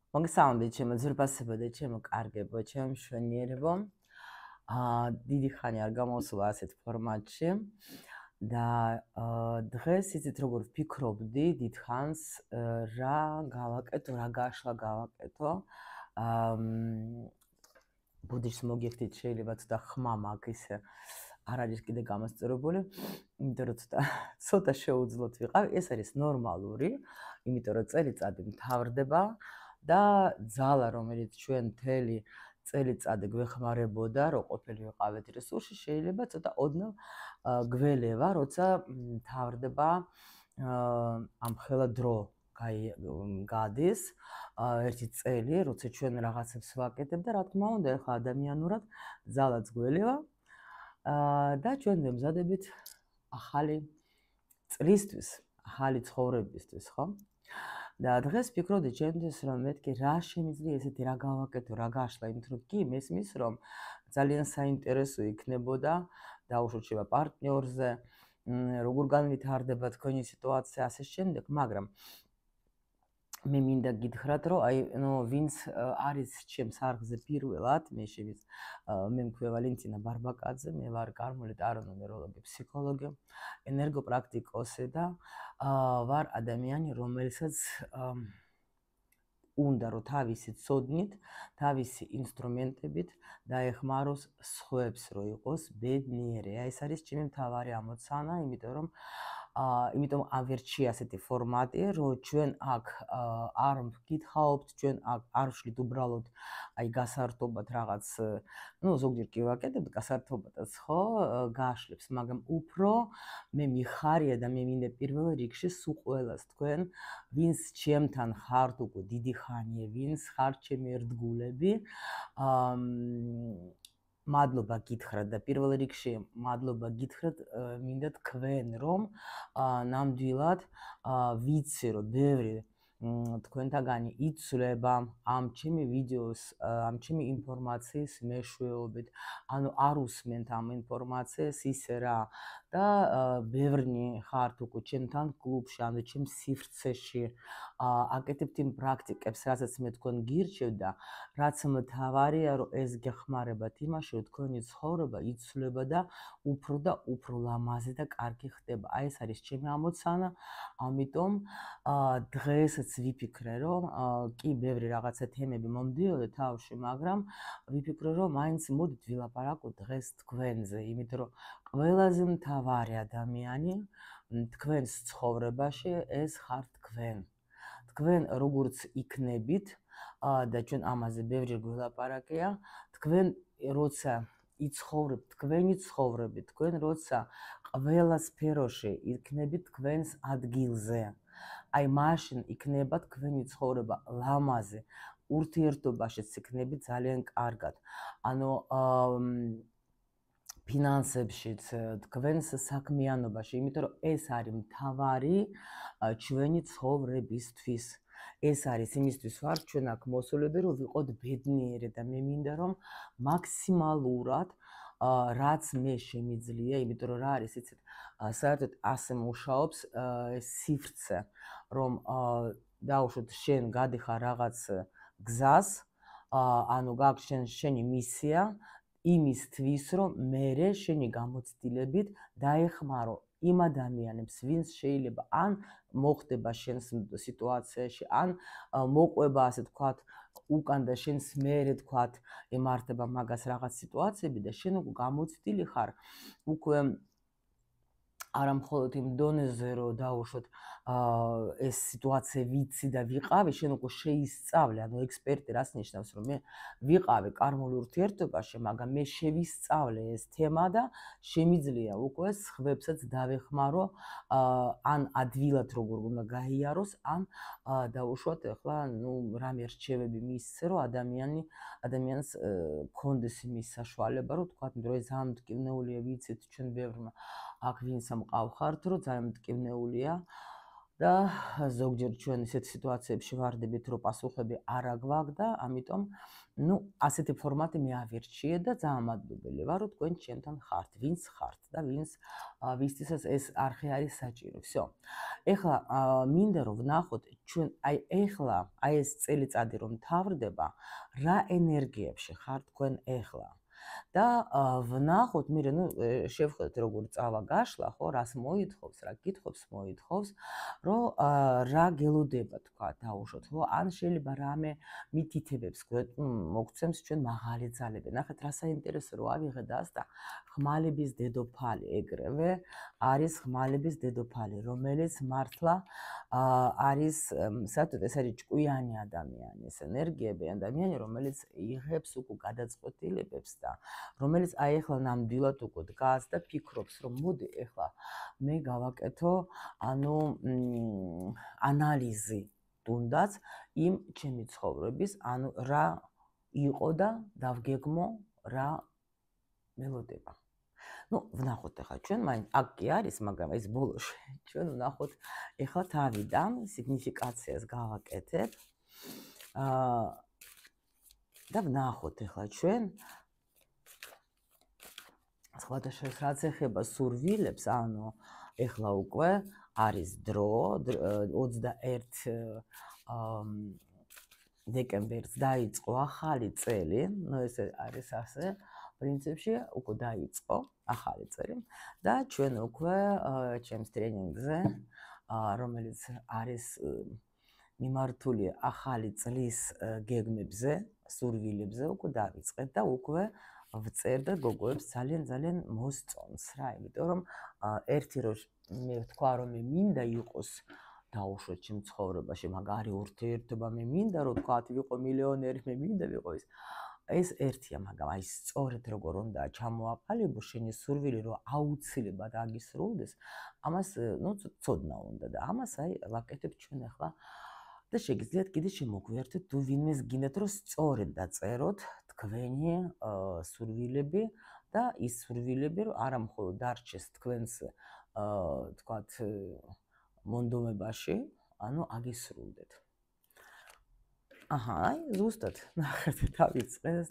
მოგესალმებით ჩემო ძვირფასებო და ჩემო კარგებო, ჩემო მშვენიერებო. დიდი ხანი არ გამოვსულა ასეთ ფორმატში და დღეს იცით როგორ ვფიქრობდი დიდხანს რა გავაკეთო, რა გაშლა გავაკეთო. ბუდიშს მოგიხდით, შეიძლება ცოტა ხმა მაქვს ისე არ არის კიდე გამოსწორებული, იმიტომ რომ ცოტა შეუძლოთ ვიყავ. ეს არის ნორმალური, იმიტომ რომ წელიწადი მთავრდება და ძალა, რომელიც ჩვენ მთელი წელიწადი გვეხმარებოდა, რომ ყოფილი ვიყავით რესურსში, შეიძლება ცოტა ოდნავ გველევა, როცა მთავრდება ამ ხელა დრო გადის ერთი წელი, როცა ჩვენ რაღაცებს ვაკეთებ და რა თქმა უნდა, ახლა ადამიანურად ძალაც გველევა და ჩვენ ვემზადებით ახალი წლისთვის, ახალი ცხოვრებისთვის, ხო? და დღეს ვფიქრობდი ჩემთვის, რომ მეთქი რა შემიძლია ესეთი რა გავაკეთო, რა გაშლა, იმიტომ რომ კი მესმის, რომ ძალიან საინტერესო იქნებოდა დაუშვათ შევა პარტნიორზე, როგორ განვითარდება თქვენი სიტუაცია ასე შემდეგ, მაგრამ მე მინდა გითხრათ, რომ ვინც არის ჩემს არხზე პირველად, მე მქვია ვალენტინა ბარბაკაძე, მე ვარ გარმული ტარონომეროლოგი, ფსიქოლოგი, ენერგოპრაქტიკოსი და ვარ ადამიანი, რომელსაც უნდა რომ თავისი ცოდნით, თავისი ინსტრუმენტებით დაეხმაროს სხვებს, რომ იყოს ბედნიერი. ეს არის ჩემი მთავარი ამოცანა, იმიტომ ავერჩი ასეთი ფორმატი, რომ ჩვენ აქ არ ვკითხავთ, ჩვენ აქ არ ვშლით უბრალოდ გასართობად რაღაც, ზოგჯერ კი ვაკეთებთ გასართობადაც, ხო, გაშლებს, მაგრამ უფრო მე მიხარია და მე მინდა პირველ რიგში სულ ყველას თქვენ, ვინც ჩემთან ხართ უკვე დიდი ხანია, ვინც ხართ ჩემი ერთგულები, მადლობა გითხრათ და პირველ რიგში მადლობა გითხრათ მინდა თქვენ, რომ ნამდვილად ვიცი, რომ ბევრი თქვენთაგანი იცვლება ამ ჩემი ვიდეოს, ამ ჩემი ინფორმაციის მეშვეობით, ანუ არ უსმენთ ამ ინფორმაციას ისე რა და ბევრნი ხართ უკვე ჩემთან კლუბში, ანუ ჩემ სივრცეში აკეთებთ იმ პრაქტიკებს, რასაც მე თქვენ გირჩევ და რაც მთავარია, რომ ეს გეხმარებათ იმაში, რომ თქვენი ცხოვრება იცვლება და უფრო ლამაზი და კარგი ხდება. ეს არის ჩემი ამოცანა, ამიტომ დღესაც ვიფიქრე, რომ კი ბევრი რაღაცა თემები მომდიოდა თავში, მაგრამ ვიფიქრე, რომ მაინც მოდით ვილაპარაკოთ დღეს თქვენზე, იმიტომ რომ ყველაზე მთავარი ადამიანი თქვენს ცხოვრებაში ეს ხართ თქვენ. თქვენ როგორც იქნებით და ჩვენ ამაზე ბევრი გველაპარაკია, თქვენ როცა იცხოვრებთ თქვენი ცხოვრებით, თქვენ როცა ყველა სფეროში იქნებით თქვენს ადგილზე, აი მაშინ იქნება თქვენი ცხოვრება ლამაზი, ურთიერთობაშიც იქნებით ძალიან კარგად. ანუ ფინანსებშიც, თქვენს საქმიანობაში, იმიტომ რომ ეს არის მთავარი ჩვენი ცხოვრებისთვის. ეს არის იმისთვის ვარ ჩვენ აქ მოსულები, რომ ვიყოთ ბედნიერი და მე მინდა რომ მაქსიმალურად რაც მე შემიძლია, იმიტომ რომ რა არის, იცით, საერთოდ ასე მუშაობს სივრცე, რომ დაუშვათ შენ გადიხარ რაღაც გზას, ანუ გაქვს შენი მისია იმისთვის, რომ მე შენი გამოცდილებით დაეხმარო იმ ადამიანებს, ვინც შეიძლება ან მოხდება შენს სიტუაციაში, ან მოყვება, ასე თქვათ, უკან და შენს მერე თქვათ, ემართება მაგას რაღაც სიტუაციები და შენ უკვე გამოცდილი ხარ, უკვე არა მხოლოდ იმ დონეზე, რომ დაუშვათ ეს სიტუაცია ვიცი და ვიყავი, შენ უკვე შეისწავლე, ანუ ექსპერტი რას ნიშნავს, რომ მე ვიყავი კარმულ ურთიერთობაში, მაგრამ მე შევისწავლე ეს თემა და შემიძლია უკვე სხვებსაც დავეხმარო, ან ადვილად როგორ უნდა გაიაროს, ან დაუშვათ ახლა, რამე რჩევები მისცე, რომ ადამიანს ქონდეს იმის საშუალება, რომ თქვათ, რომ ძალიან მტკივნეულია, ვიცით, ჩვენ ბევრმა აქ ვინც მყავხართ, რომ ძალიან მტკივნეულია და ზოგჯერ ჩვენ ისეთ სიტუაციებში ვარდებით, რომ პასუხები არ აგვაქვს და ამიტომ ასეთი ფორმატი მე ავირჩიე და ძალიან მადლობელი ვარ, რომ თქვენ ჩემთან ხართ, ვინც ხართ და ვისთვისაც ეს არხი არის საჭირო. всё. ეხლა მინდა რომ ვნახოთ ჩვენ ეხლა ეს წელიწადი რომ მთავრდება, რა ენერგიებში ხართ თქვენ ეხლა. და ვნახოთ, შევხედოთ როგორ წავა გაშლა, ხო, რას მოითხოვს, რა კითხვებს მოითხოვს, რომ რა გელოდება თქვა დაუშვოთ, ხო, ან შეიძლება რამე მითითებებს მოგცემს ჩვენ მაღალი ძალები. ნახეთ, რა საინტერესო რომ ავიღე დას და ხმალების დედოფალი ეგრევე არის ხმალების დედოფალი, რომელიც მართლა არის საერთოდ ეს არის ჭკვიანი ადამიანი, ეს ენერგიები ადამიანი, რომელიც იღებს უკვე გადაწყვეტილებებს და რომელიც ახლა ნამდვილად უკვე დგას და ფიქრობს, რომ მოდი ახლა მე გავაკეთო, ანალიზი თუნდაც იმ ჩემი ცხოვრების, რა იყო და დავგეგმო რა მელოდება. ვნახოთ ახლა ჩვენ მაინც აქ კი არის, მაგრამ ეს ბოლოში ჩვენ ვნახოთ ახლა თავიდან სიგნიფიკაციას გავაკეთებ. და ვნახოთ ახლა ჩვენ სხვადასხვა რაც ეხება სურვილებს, ეხლა უკვე არის დრო 21 დეკემბერს დაიწყო ახალი წელი, ეს არის ასე, პრინციპში უკვე დაიწყო ახალი წელი და ჩვენ უკვე ჩემს ტრენინგზე, რომელიც არის მიმართული ახალი წლის გეგმებზე, სურვილებზე უკვე დავიწყეთ და უკვე ვწერ და გოგოებს ძალიან მოსწონს რა, იმიტომ რომ ერთი რომ მე ვთქვა რომ მე მინდა იყოს დაუშვოთ ჩემ ცხოვრებაში მაგარი ურთიერთობა, მე მინდა რომ თქვა ვიყო მილიონერი, მე მინდა ვიყო ეს ერთია, მაგრამ აი სწორედ როგორ უნდა ჩამოაყალიბო შენი სურვილი, რომ აუცილებლად აგისრულდეს, ამას ცოდნა უნდა და ამას ვაკეთებ ჩვენ ახლა და შეგიძლიათ კიდე შემოგვიერთოთ, თუ ვინმეს გინდათ რომ სწორედ დაწეროთ თქვენი სურვილები და ის სურვილები რომ არა მხოლოდ დარჩეს თქვენს თქვათ მონდომებაში, აგისრულდეთ. ზუსტად ნახეთ დავიწყეს,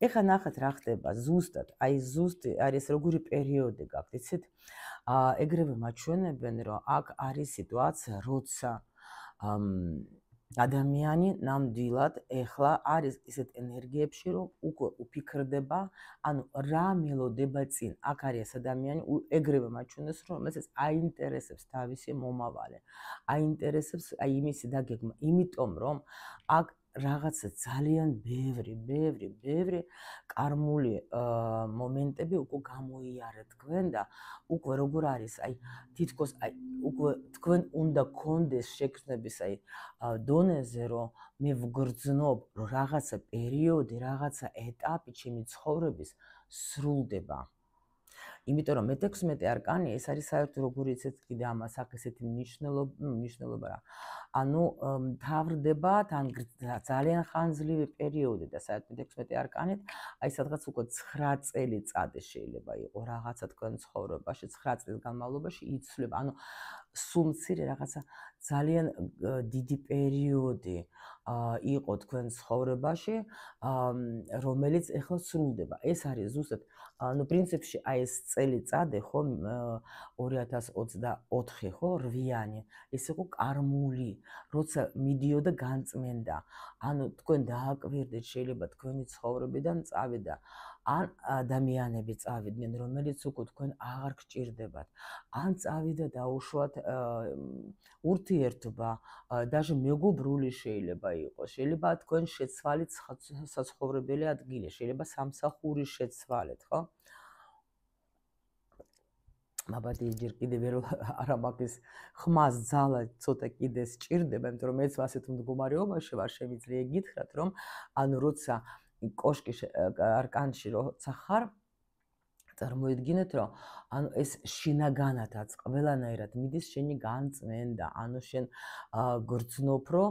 ეხლა ნახეთ რა ხდება, ზუსტად არის როგორი პერიოდი გაქვთ, იცით? ეგრევე მაჩვენებენ, რომ აქ არის სიტუაცია, როცა ადამიანი ნამდვილად ეხლა არის ისეთ ენერგიებში, რომ უკვე უფიქრდება, რა მელოდება წინ. აქ არის ადამიანი, ეგრევე მაჩვენებს, რომელსაც აინტერესებს თავისი მომავალი. აინტერესებს იმისი დაგეგმა, იმიტომ რომ აქ რაღაცა ძალიან ბევრი კარმული მომენტები უკვე გამოიარა თქვენ და უკვე როგორ არის, თითქოს უკვე თქვენ უნდა გქონდეს შექმნების დონეზე, რომ მე ვგრძნობ, რომ რაღაცა პერიოდი, რაღაცა ეტაპი ჩემი ცხოვრების სრულდება. იმიტომ რომ მე-16 არკანი ეს არის საერთოდ როგორი იცით კიდე ამას აქ ესეთი მნიშვნელობა რა. მთავრდება თან ძალიან ხანძლივი პერიოდი და საერთოდ მე-16 არკანით სადღაც უკვე 9 წელიწადი შეიძლება იყოს რაღაცა თქვენ ცხოვრებაში, 9 წლის განმავლობაში იცვლება, სულ მცირე რაღაცა ძალიან დიდი პერიოდი იყო თქვენ ცხოვრებაში, რომელიც ეხლა სრულდება. ეს არის ზუსტად პრინციპში ეს წელიწადი ხო 2024 ხო 8-იანი, ეს იყო კარმული, როცა მიდიოდა განწმენდა. თქვენ დააკვირდეთ შეიძლება თქვენი ცხოვრებიდან წავიდა ან ადამიანები წავიდნენ, რომელიც უკვე თქვენ აღარ გჭირდებათ. ან წავიდა დაუშვათ ურთიერთობა, даже მეგობრული შეიძლება იყოს, შეიძლება თქვენ შეცვალეთ საცხოვრებელი ადგილი, შეიძლება სამსახურის შეცვალეთ, ხო? მაბადი ჯერ კიდე ვერ არა მაგის ხმას ძალა ცოტა კიდე სჭირდება, იმიტომ რომ მეც ასეთ მდგომარეობაში ვარ, შემიძლია გითხრათ, რომ როცა კოშკი არკანში როცა ხარ, წარმოიდგინეთ, რომ ეს შინაგანადაც ყველანაირად მიდის შენი განწმენდა, შენ გრძნობ, რომ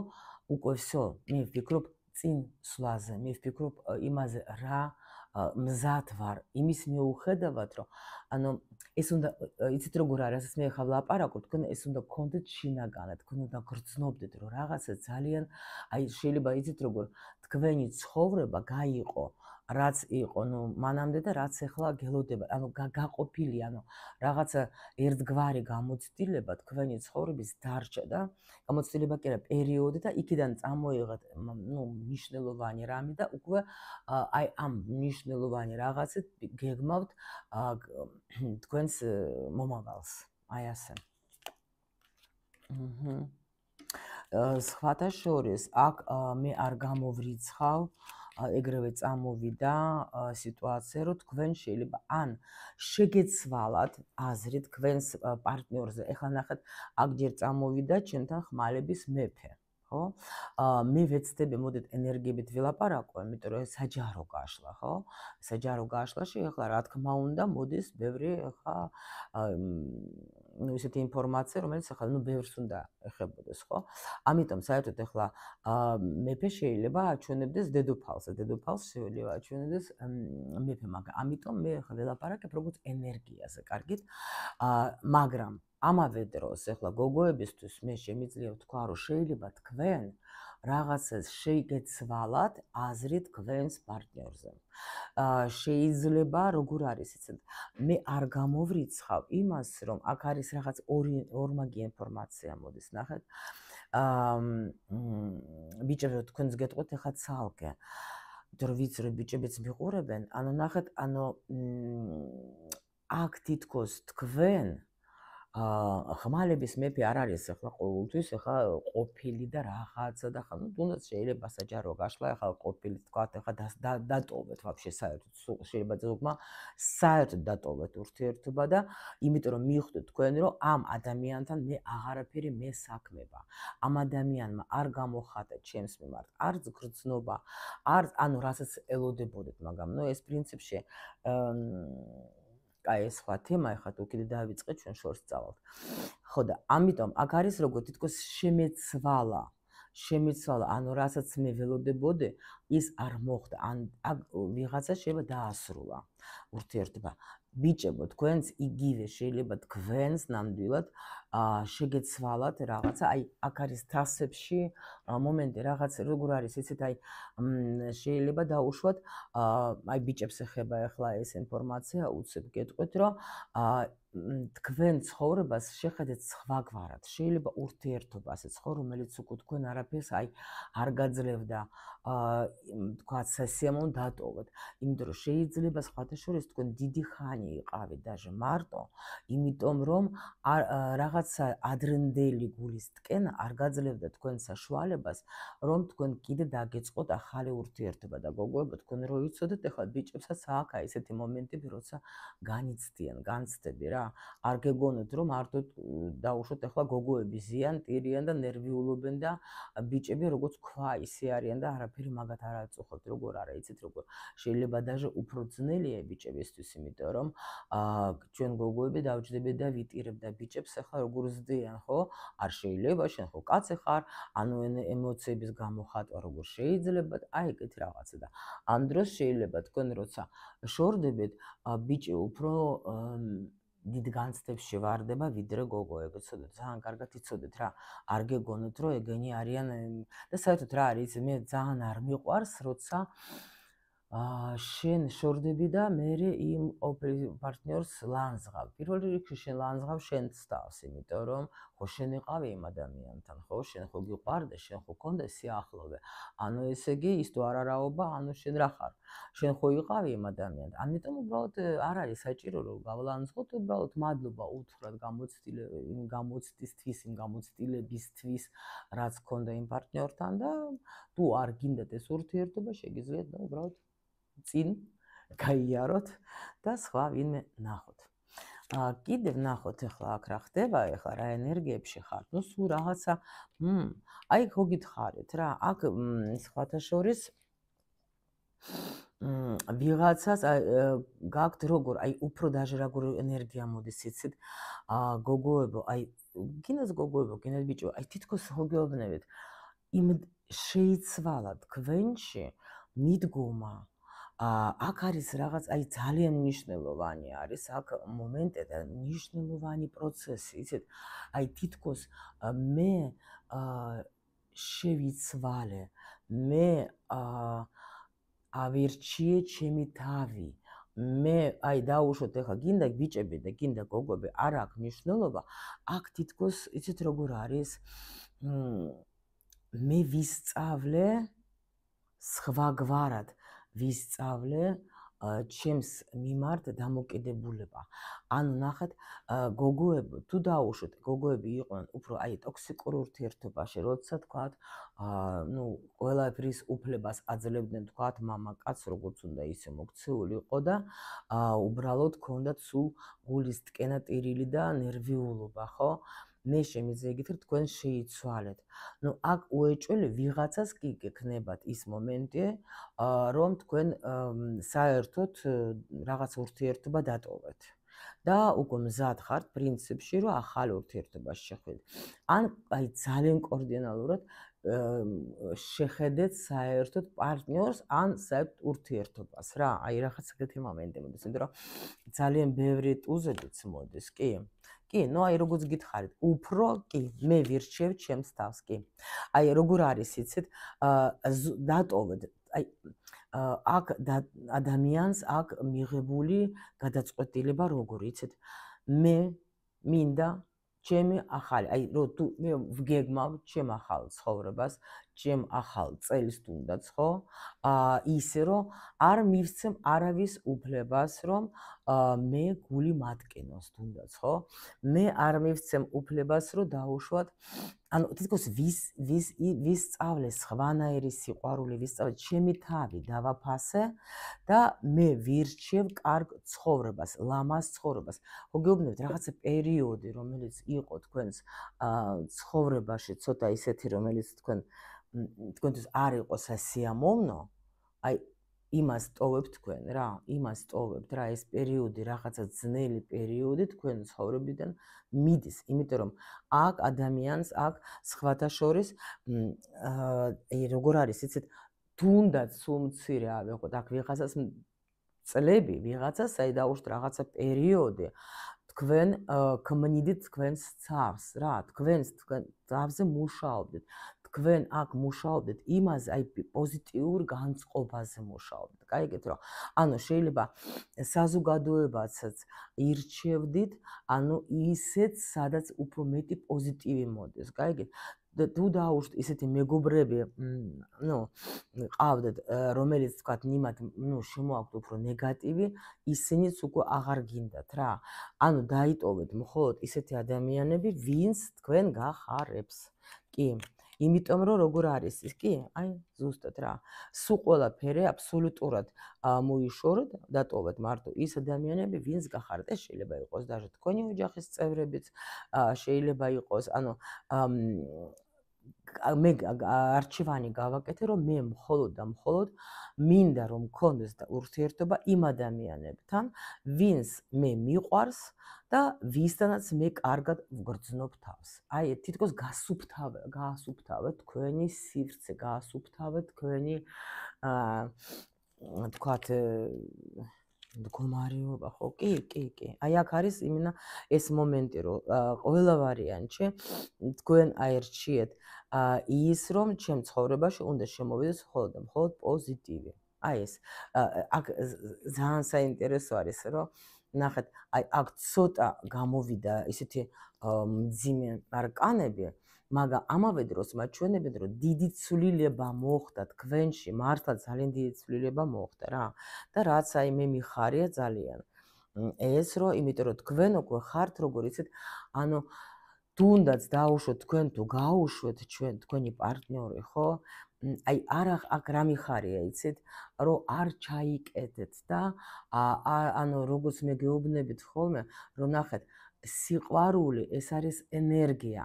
უკვე всё, მე ვფიქრობ წინ სვლაზე, მე ვფიქრობ იმაზე, რა მზად ვარ იმის მიუხედავად, რომ ანუ ეს უნდა იცით როგორ არის, რასაც მე ახლა ვლაპარაკობ, თქვენ ეს უნდა გქონდეთ შინაგანად, თქვენ უნდა გრძნობდეთ, რომ რაღაცა ძალიან აი შეიძლება იცით როგორ თქვენი ცხოვრება გაიყო რაც იყო, ნუ მანამდე და რაც ახლა გელოდება, ანუ გაყოფილი, ანუ რაღაცა ერთგვარი გამოცდილება თქვენი ცხოვრების დარჩა და გამოცდილება კი არა, პერიოდი და იქიდან წამოიღეთ, ნუ მნიშვნელოვანი რამე და უკვე აი ამ მნიშვნელოვანი რაღაცით გეგმავთ თქვენს მომავალს. აი ასე. სხვათა შორის, აქ მე არ გამოვრიცხავ ეგრევე წამოვიდა სიტუაცია, რომ თქვენ შეიძლება ან შეგეცვალათ აზრი თქვენს პარტნიორზე. ეხლა ნახეთ, აქ ჯერ წამოვიდა ჩემთან ხმალების მეფე. ხო? მე ვეცდები, მოდით ენერგიებით ვილაპარაკო, იმიტომ რომ საჯარო გაშლა, ხო? საჯარო გაშლაში ეხლა რა თქმა უნდა მოდის ბევრი ეხლა ისეთი ინფორმაცია, რომელიც ეხლა ბევრს უნდა ეხებოდეს, ხო? ამიტომ საერთოდ ეხლა მეფე შეიძლება აჩვენებდეს დედოფალს, დედოფალს შეიძლება აჩვენებდეს მეფე, მაგრამ ამიტომ მე ეხლა ვილაპარაკებ როგორც ენერგიაზე, კარგით? მაგრამ ამავე დროს ეხლა გოგოებისთვის მე შემიძლია ვთქვა, რომ შეიძლება თქვენ რაღაცას შეიგეცვალათ აზრი თქვენს პარტნიორზე. შეიძლება როგორ არის იცით, მე არ გამოვრიცხავ იმას, რომ აქ არის რაღაც ორმაგი ინფორმაცია მოდის, ნახეთ. ბიჭებო, თქვენს გეტყვით ეხლა ცალკე. იმიტომ რომ ვიცი რომ ბიჭებიც მიყურებენ, ანუ ნახეთ, ანუ აქ თითქოს თქვენ ხმალების მეფე არ არის ახლა ყოველთვის ახლა ყოფილი და რაღაცა და ხა ნუ თუნდაც შეიძლება საჯარო გაშლა ახლა ყოფილი თქვათ ახლა დატოვეთ ვაფშე საერთოდ შეიძლება ზოგმა საერთოდ დატოვეთ ურთიერთობა და იმიტომ რომ მივხვდეთ თქვენ რომ ამ ადამიანთან მე აღარაფერი მესაქმება ამ ადამიანმა არ გამოხატა ჩემს მიმართ არც გრძნობა არც ანუ რასაც ელოდებოდეთ მაგრამ ნუ ეს პრინციპში აი ეს სხვა თემა, ეხლა თუ კიდე დავიწყეთ ჩვენ შორს წავალთ. ხო და ამიტომ აქ არის როგორ თითქოს შემეცვალა, ანუ რასაც მე ველოდებოდი, ის არ მოხდა, ან ვიღაცა შეიძლება დაასრულა ურთიერთობა. ბიჭებო, თქვენც იგივე შეიძლება თქვენს ნამდვილად შეგეცვალათ რაღაცა, აი აქ არის თასებში მომენტი რაღაც როგორ არის, იცით, აი შეიძლება დაუშვათ, აი ბიჭებს ეხება ახლა ეს ინფორმაცია, უცებ გეტყვით, რომ თქვენ ცხოვრებას შეხედეთ სხვაგვარად. შეიძლება ურთიერთობა ასეც ხო, რომელიც უკვე თქვენ არაფერს აი არ გაძლევდა, თქვათ სასიამოვნო დატოვოთ. იმიტომ რომ შეიძლება სხვათა შორის თქვენ დიდი ხანი იყავით დაჟე მარტო, იმიტომ რომ რაღაცა ადრინდელი გულის ტკენა არ გაძლევდა თქვენ საშუალებას, რომ თქვენ კიდე დაგეწყოთ ახალი ურთიერთობა და გოგოებო, თქვენ რო იცოდეთ, ეხლა ბიჭებსაც აქვს აი ესეთი მომენტები, როცა განიცდიან, განცდები რა. არ გეგონოთ რომ მარტო დაუშვოთ ახლა გოგოები ზიან, ტირიან და ნერვიულობენ და ბიჭები როგორც ქვა ისე არიან და არაფერი მაგათ არ აწუხებთ, როგორ არა, იცით როგორ. შეიძლება დაჟე უფრო ძნელია ბიჭებისთვის, იმიტომ რომ ჩვენ გოგოები დავჯდებით და ვიტირებ და ბიჭებს ახლა როგორ ზდიან, ხო? არ შეიძლება, შენ ხო კაცი ხარ, ანუ ემოციების გამოხატვა როგორ შეიძლება, აი ეგეთი რაღაცა და ამ დროს შეიძლება თქვენ როცა შორდებით, ბიჭი უფრო დიდ განცდებში ვარდება ვიდრე გოგოები, ცოდეთ, ძალიან კარგად იცოდეთ რა, არ გეგონოთ რომ ეგენი არიან და საერთოდ რა არის, მე ძალიან არ მიყვარს, როცა შენ შორდები და მე იმ პარტნიორს ლანძღავ. პირველ რიგში შენ ლანძღავ შენს თავს, იმიტომ რომ ხო შენ იყავი იმ ადამიანთან, ხო შენ ხო გიყვარდა, შენ ხო გქონდა სიახლოვე. ანუ ესე იგი ის თუ არარაობა, ანუ შენ რა ხარ? შენ ხო იყავი იმ ადამიანთან. ამიტომ უბრალოდ არ არის საჭირო რომ გავლანძღოთ, უბრალოდ მადლობა უთხრათ გამოცდილებისთვის, რაც გქონდა იმ პარტნიორთან და თუ არ გინდათ ეს ურთიერთობა, შეგიძლიათ და უბრალოდ წინ გაიაროთ და სხვა ვინმე ნახოთ. კიდევ ნახოთ ახლა აქ რა ხდება, ახლა რა ენერგიებში ხართ. ნუ სულ რაღაცა აი ხო გითხარით რა, აქ სხვათა შორის ვიღაცას გაქვთ როგორ, აი უფრო დაჟე როგორ ენერგია მოდის, იცით, გოგოებო, აი გინდათ გოგოებო, გინდათ ბიჭო, აი თითქოს ხო გეუბნებით, იმ შეიცვალა თქვენში მიდგომა აქ არის რაღაც აი ძალიან მნიშვნელოვანი არის აქ მომენტი და მნიშვნელოვანი პროცესი, იცით? აი თითქოს მე შევიცვალე, მე ავირჩიე ჩემი თავი. მე აი დაუშვოთ ეხლა გინდა ბიჭები და გინდა გოგოები არ აქვს მნიშვნელობა. აქ თითქოს იცით როგორ არის? მე ვისწავლე სხვაგვარად ვისწავლე ჩემს მიმართ დამოკიდებულება. ანუ ნახეთ, გოგოები თუ დაუშვოთ, გოგოები იყვნენ უფრო აი ტოქსიკურ ურთიერთობაში, როცა თქვათ, ნუ ყველაფრის უფლებას აძლევდნენ თქვათ მამაკაც, როგორც უნდა ისე მოქცეული იყო და უბრალოდ ჰქონდათ სულ გულის ტკენა, ტირილი და ნერვიულობა, ხო? მე შემიძლია გითხრათ, თქვენ შეიცვალეთ. ნუ აქ უეჭველი ვიღაცას კი გექნებათ ის მომენტი, რომ თქვენ საერთოდ რაღაც ურთიერთობა დატოვეთ. და უკვე მზად ხართ პრინციპში, რომ ახალ ურთიერთობაში შეხვიდეთ. ან აი ძალიან კორდინალურად შეხედეთ საერთოდ პარტნიორს ან საერთოდ ურთიერთობას რა. აი რაღაც ეგეთი მომენტი მოდის, იმიტომ რომ ძალიან ბევრი ტუზებიც მოდის, კი. კი, ნუ აი როგორც გითხარით, უფრო კი, მე ვირჩევ ჩემს თავს, კი. აი როგორ არის, იცით, დატოვეთ, აი აქ ადამიანს აქ მიღებული გადაწყვეტილება როგორ, იცით? მე მინდა ჩემი ახალი, აი რო თუ მე ვგეგმავ ჩემ ახალ ცხოვრებას, ჩემ ახალ წელს თუნდაც, ხო? ისე რომ არ მივცემ არავის უფლებას, რომ მე გული მატკინოს თუნდაც, ხო? მე არ მივცემ უფლებას, რომ დაუშვათ, ანუ თითქოს ვისწავლე სხვანაირი სიყვარული, ვისწავლე ჩემი თავი დავაფასე და მე ვირჩევ კარგ ცხოვრებას, ლამაზ ცხოვრებას. ხო გეუბნებით რაღაცა პერიოდი, რომელიც იყო თქვენს ცხოვრებაში, ცოტა ისეთი, რომელიც თქვენთვის არ იყო სასიამოვნო, აი იმას ტოვებთ თქვენ რა, იმას ტოვებთ რა, ეს პერიოდი რაღაცა ძნელი პერიოდი თქვენ ცხოვრებიდან მიდის, იმიტომ რომ აქ ადამიანს აქ სხვათა შორის აი როგორ არის, იცით, თუნდაც სულ მცირე ავიღოთ, აქ ვიღაცას წლები, ვიღაცას აი დაუშვათ რაღაცა პერიოდი, თქვენ ქმნიდით თქვენს ცავს რა, თქვენ თავზე მუშაობდით. თქვენ აქ მუშაობდით იმაზე, აი პოზიტიურ განწყობაზე მუშაობდით. გაიგეთ რა? ანუ შეიძლება საზოგადოებაცაც ირჩევდით, ანუ ისეთ, სადაც უფრო მეტი პოზიტივი მოდის. გაიგეთ? თუ დაუშვით ისეთი მეგობრები, ნუ ყავდეთ, რომელიც თქვათ ნიმად, ნუ შემოაქვთ უფრო ნეგატივი, ისინიც უკვე აღარ გინდათ რა. ანუ დაიტოვეთ მხოლოდ ისეთი ადამიანები, ვინც თქვენ გახარებს. კი. იმიტომ რომ როგორ არის ის, კი, აი ზუსტად რა. სულ ყველაფერი აბსოლუტურად მოიშოროთ, დატოვეთ მარტო ის ადამიანები, ვინც გახართ. ეს შეიძლება იყოს даже თქვენი ოჯახის წევრებიც, შეიძლება იყოს, ანუ მე არჩევანი გავაკეთე, რომ მე მხოლოდ და მხოლოდ მინდა რომ მქონდეს ურთიერთობა იმ ადამიანებთან, ვინც მე მიყვარს და ვისთანაც მე კარგად ვგრძნობ თავს. აი თითქოს გაასუფთავეთ თქვენი სივრცე, გაასუფთავეთ თქვენი თქვათ მდგომარეობა, ხო? კი. აი აქ არის იმენა ეს მომენტი, რომ ყველა ვარიანტში თქვენ აერჩიეთ ის, რომ ჩემ ცხოვრებაში უნდა შემოვიდეს მხოლოდ და მხოლოდ პოზიტივი. აი ეს აქ ძალიან საინტერესო არის, რომ ნახეთ, აი აქ ცოტა გამოვიდა ისეთი მძიმე არკანები, მაგრამ ამავე დროს მაჩვენებენ, რომ დიდი ცვლილება მოხდა თქვენში, მართლა ძალიან დიდი ცვლილება მოხდა რა. და რაც აი მე მიხარია ძალიან. ეს რომ, იმიტომ რომ თქვენ უკვე ხართ, როგორ იცით, ანუ თუნდაც დაუშვოთ თქვენ თუ გაუშვეთ თქვენი პარტნიორი, ხო? აი აქ რა მიხარია, იცით, რომ არ ჩაიკეტეთ და ანუ როგორც მე გეუბნებით ხოლმე, რომ ნახეთ, სიყვარული ეს არის ენერგია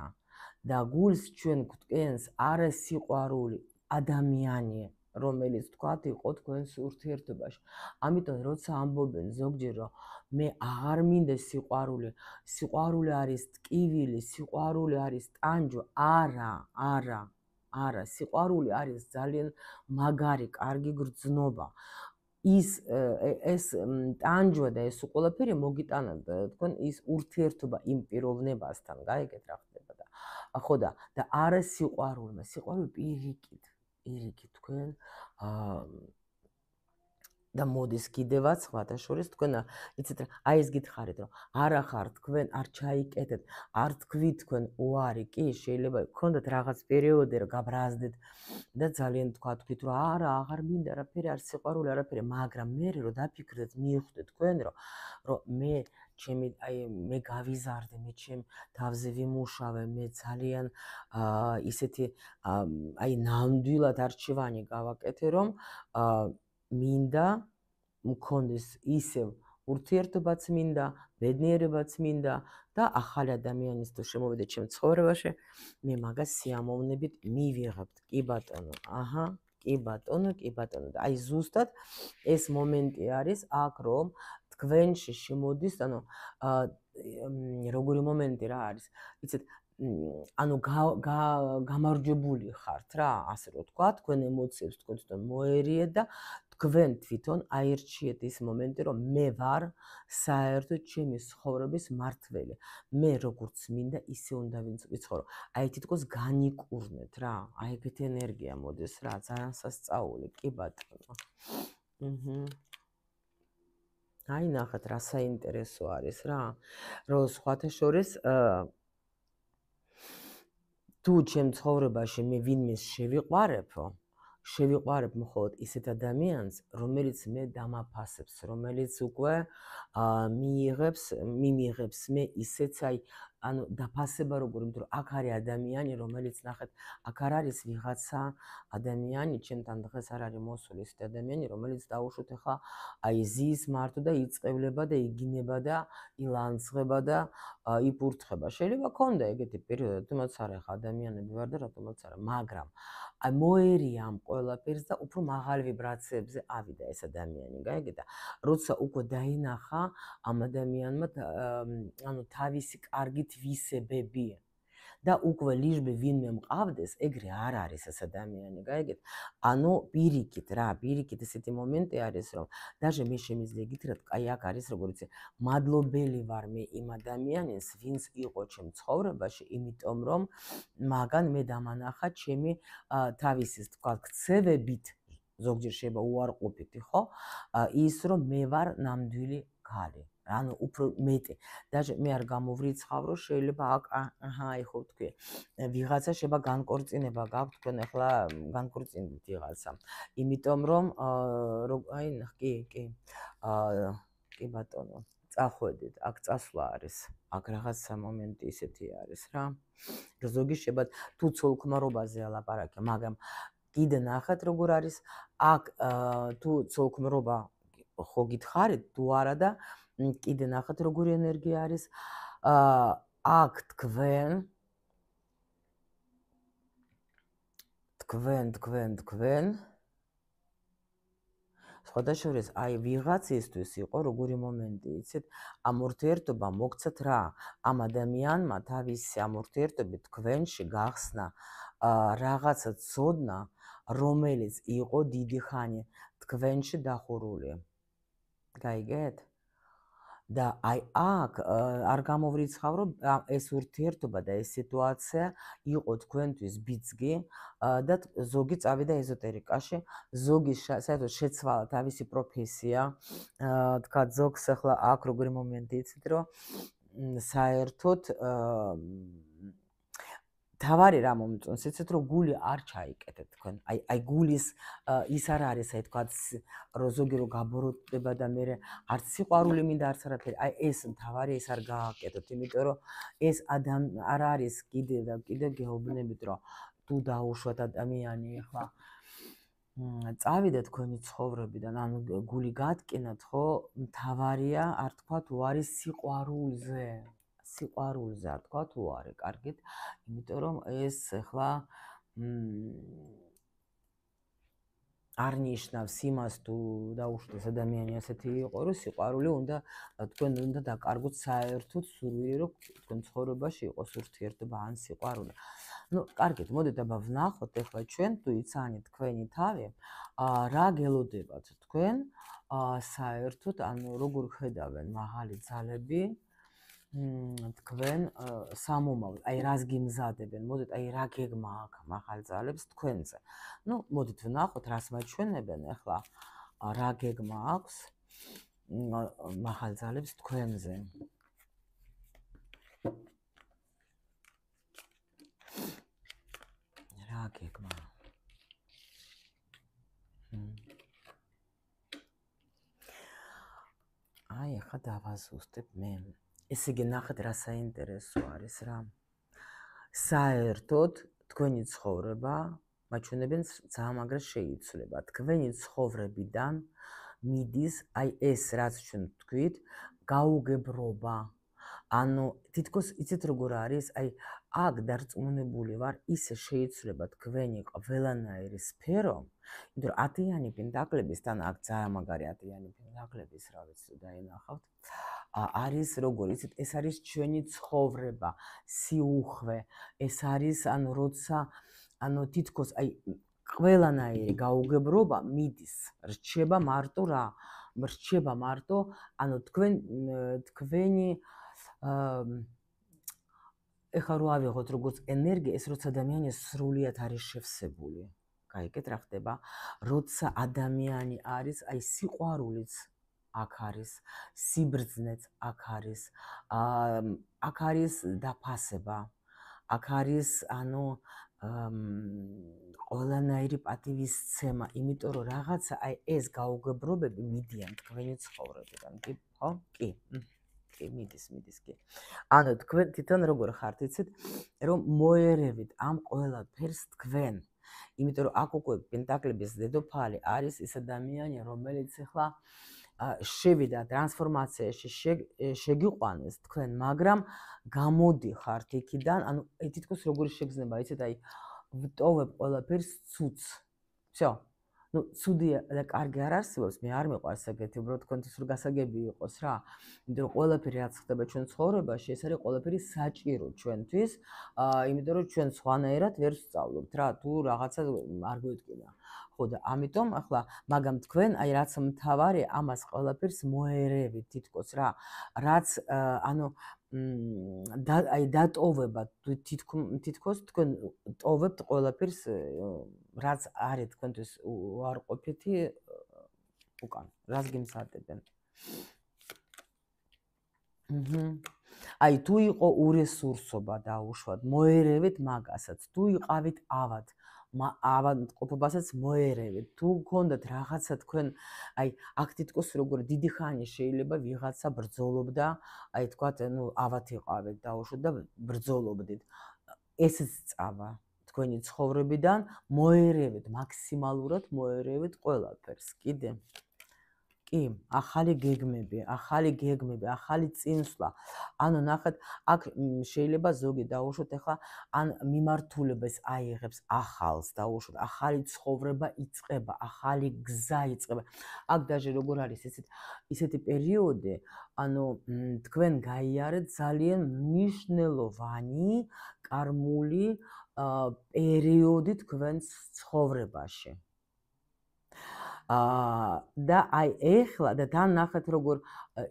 და გულს ჩვენ გვტკენს არა სიყვარული, ადამიანი, რომელიც თქვათ იყო თქვენს ურთიერთობაში. ამიტომ როცა ამბობენ ზოგჯერ, რომ მე აღარ მინდა სიყვარული, სიყვარული არის ტკივილი, სიყვარული არის ტანჯვა, არა, სიყვარული არის ძალიან მაგარი, კარგი გრძნობა. ის ეს ტანჯვა და ეს ყველაფერი მოგიტანათ თქვენ ის ურთიერთობა იმ პიროვნებასთან, გაიგეთ რა ხდება და ხო და არა სიყვარულმა, სიყვარული პირიქით თქვენ და მოდის კიდევაც სხვათა შორის თქვენ იცით რა აი ეს გითხარით რომ არა ხარ თქვენ არ ჩაიკეთეთ არ თქვით თქვენ უარი კი შეიძლება გქონდათ რაღაც პერიოდი რომ გაბრაზდეთ და ძალიან თქვით რომ არა აღარ მინდა არაფერი არ სიყვარული არაფერი მაგრამ მე რომ დაფიქრდეთ მიხვდეთ თქვენ რომ მე ჩემი აი მე გავიზარდე მე ჩემ თავზე ვიმუშავე მე ძალიან ისეთი აი ნამდვილად არჩევანი გავაკეთე რომ მინდა მქონდეს ისევ ურთიერთობაც მინდა, ბედნიერებაც მინდა და ახალი ადამიანის თუ შემოვიდეთ ჩემ ცხოვრებაში, მე მაგას სიამოვნებით მივიღებთ. კი ბატონო. აჰა, კი ბატონო. და აი ზუსტად ეს მომენტი არის აქ რომ თქვენში შემოდის, ანუ როგორი მომენტი რა არის? იცით ანუ გამარჯვებული ხართ რა, ასე რომ თქვა, თქვენ ემოციებს თქვენ თვითონ მოერიეთ და თქვენ თვითონ აირჩიეთ ის მომენტი, რომ მე ვარ საერთოდ ჩემი ცხოვრების მართველი. მე როგორც მინდა, ისე უნდა ვიცხოვრო. აი თითქოს განიკურნეთ რა. აი ეგეთი ენერგია მოდის რა, ძალიან სასწაული, კი ბატონო. აი ნახეთ რა საინტერესო არის რა. რომ სხვათა შორის თუ ჩემ ცხოვრებაში მე ვინმეს შევიყვარებ მხოლოდ ისეთ ადამიანს, რომელიც მე დამაფასებს, რომელიც უკვე მიმიღებს მე ისეც აი ანუ დაფასება როგორი, იმიტომ რომ აქ არის ადამიანი, რომელიც ნახეთ, აქ არ არის ვიღაცა ადამიანი, ჩემთან დღეს არ არის მოსული ისეთი ადამიანი, რომელიც დაუშვათ ახლა აი ზის მარტო და იწევლება და იგინება და ილანძღება და იფურთხება. შეიძლება ქონდა ეგეთი პერიოდი, თუმცა არა ახლა ადამიანები ვარ და რატომაც არა, მაგრამ აი მოერია ამ ყველაფერს და უფრო მაღალ ვიბრაციებზე ავიდა ეს ადამიანი, გაიგეთ? როცა უკვე დაინახა ამ ადამიანმა ანუ თავისი კარგით ვისებები და უკვე ლიჟბე ვინმე მყავდეს, ეგრე არ არის ეს ადამიანი, გაიგეთ? ანუ პირიქით ესეთი მომენტი არის, რომ даже მე შემიძლია გითხრათ, აი აქ არის როგორც მადლობელი ვარ მე იმ ადამიანის, ვინც იყო ჩემ ცხოვრებაში, იმიტომ რომ მაგან მე დამანახა ჩემი თავისი თქვა ქცევებით, ზოგჯერ შეიძლება უარყოფითი, ხო? ის რომ მე ვარ ნამდვილი ქალი. ანუ უფრო მეტი. даже მე არ გამოვრიცხავ, რომ შეიძლება აქ აი ხო თქვი. ვიღაცა შეიძლება განკორწინება გაქვთ, თქვენ ახლა განკორწინდით ვიღაცა. იმიტომ რომ აი კი ბატონო. წახვედით, აქ წასვლა არის. აქ რაღაცა მომენტი ისეთი არის რა. ზოგი შეიძლება თუ ცოლქმრობაზე ალაპარაკე, მაგრამ კიდე ნახეთ როგორ არის. აქ თუ ცოლქმრობა ხო გითხარით, თუ არა და კიდე ნახეთ როგორი ენერგია არის. აქ თქვენ სხვადასხვა აი ვიღაცისთვის იყო როგორი მომენტი, იცით? ამ ურთიერთობა მოგცათ რა, ამ ადამიანმა თავისი ამ ურთიერთობით თქვენში გახსნა რაღაცა ცოდნა, რომელიც იყო დიდი ხანი თქვენში დახურული. გაიგეთ? და აი აქ არ გამოვრიცხავ, რომ ეს ურთიერთობა და ეს სიტუაცია იყო თქვენთვის ბიძგი და ზოგი წავიდა ეზოტერიკაში, ზოგი საერთოდ შეცვალა თავისი პროფესია, თქვა ზოგს ახლა აქ როგორი მომენტი იცით, რომ საერთოდ თავარი რა მომწონს, იცით რომ გული არ ჩაიკეთეთ თქვენ. აი გულის ის არ არის, აი თქვა რომ ზოგი რომ გაბოროტდება და მე არც სიყვარული მინდა, არც არაფერი. აი ეს თავარი ეს არ გააკეთოთ, იმიტომ რომ ეს არ არის კიდე გეუბნებით, რომ თუ დაუშვათ ადამიანი ახლა წავიდა თქვენი ცხოვრებიდან, ანუ გული გატკინათ, ხო? თავარია არ თქვა თუ არის სიყვარულზე არ თქვა თუ არის, კარგით? იმიტომ რომ ეს ახლა არ ნიშნავს იმას თუ დაუშვათ ადამიანი ასეთი იყო, რომ სიყვარული უნდა თქვენ უნდა დაკარგოთ საერთოდ სურვილი, რომ თქვენ ცხოვრებაში იყოს ურთიერთობა ან სიყვარული. ნუ კარგით, მოდით აბა ვნახოთ ახლა ჩვენ თუ იცანი თქვენი თავი, რა გელოდებათ თქვენ, საერთოდ, ანუ როგორ ხედავენ მაღალი ძალები თქვენ სამომავლოდ, აი რას გიმზადებენ, მოდით აი რა გეგმა აქვს მაღალ ძალებს თქვენზე. ნუ მოდით ვნახოთ რას მაჩვენებენ ახლა, რა გეგმა აქვს მაღალ ძალებს თქვენზე. რა გეგმა? აი ახლა დავაზუსტებ მე. ესე იგი ნახეთ რა საინტერესო არის რა. საერთოდ თქვენი ცხოვრება მაჩვენებენ ძალიან მაგრა შეიცვლება. თქვენი ცხოვრებიდან მიდის აი ეს რაც ჩვენ ვთქვით, გაუგებრობა. ანუ თითქოს იცით როგორ არის, აი აქ დარწმუნებული ვარ, ისე შეიცვლება თქვენი ყველანაირი სფერო, იმიტომ რომ 10-იანი პენტაკლების თან აქ ძალიან მაგარი 10-იანი პენტაკლების, რა ვიცი, დაინახავთ. არის როგორ იცით, ეს არის ჩვენი ცხოვრება, სიუხვე, ეს არის ანუ როცა ანუ თითქოს აი ყველანაირი გაუგებრობა მიდის, რჩება მარტო რა? რჩება მარტო, ანუ თქვენი ეხლა რო ავიღოთ როგორც ენერგია, ეს როცა ადამიანი სრულიად არის შევსებული. გაიგეთ რა ხდება? როცა ადამიანი არის, აი სიყვარულიც აქ არის, სიბრძნეც აქ არის, აქ არის დაფასება, აქ არის ანუ ყველანაირი პატივისცემა, იმიტომ რომ რაღაცა აი ეს გაუგებრობები მიდიან თქვენი ცხოვრებიდან, ხო? კი. კი, მიდის კი. ანუ თქვენ თვითონ როგორ ხართ, იცით, რომ მოერევით ამ ყველაფერს თქვენ. იმიტომ რომ აქ უკვე პენტაკლების დედოფალი არის ის ადამიანი, რომელიც ახლა შევიდა ტრანსფორმაციაში, შეგიყვანეს თქვენ, მაგრამ გამოდიხართ იქიდან, ანუ თითქოს როგორი შეგრძნება, იცით, აი ვტოვებ ყველაფერს ცუდს. всё. ნუ ცუდია და კარგი არ არსებობს, მე არ მიყვარს ეგეთი, უბრალოდ თქვენთვის რომ გასაგები იყოს რა. იმიტომ რომ ყველაფერი რაც ხდება ჩვენ ცხოვრებაში, ეს არის ყველაფერი საჭირო ჩვენთვის, იმიტომ რომ ჩვენ სხვანაირად ვერ ვსწავლობთ რა, თუ რაღაცა არ გვეტკინა. ხო და ამიტომ ახლა მაგამ თქვენ აი რაც მთავარი ამას ყველაფერს მოერევით თითქოს რა, რაც ანუ აი დატოვება თითქოს თქვენ ტოვებთ ყველაფერს რაც არის თქვენთვის უარყოფითი უკან, რას გიმზადებენ. აი თუ იყო ურესურსობა დაუშვათ, მოერევით მაგასაც, თუ იყავით ავადმყოფობასაც მოერევით, თუ გქონდათ რაღაცა თქვენ, აი აქ თითქოს როგორ დიდი ხანი შეიძლება ვიღაცა ბრძოლობდა, აი თქვათ, ნუ ავად იყავით დაუშვათ და ბრძოლობდით. ესეც წავა თქვენი ცხოვრებიდან, მოერევით, მაქსიმალურად მოერევით ყველაფერს, კიდე. კი, ახალი გეგმები, ახალი წინსვლა. ანუ ნახეთ, აქ შეიძლება ზოგი დაუშვოთ ახლა ან მიმართულებას აიღებს ახალს, დაუშვოთ, ახალი ცხოვრება იწყება, ახალი გზა იწყება. აქ დაჟე როგორ არის ისეთი პერიოდი, ანუ თქვენ გაიარეთ ძალიან მნიშვნელოვანი კარმული პერიოდი თქვენს ცხოვრებაში. და აი ეხლა და თან ნახეთ როგორ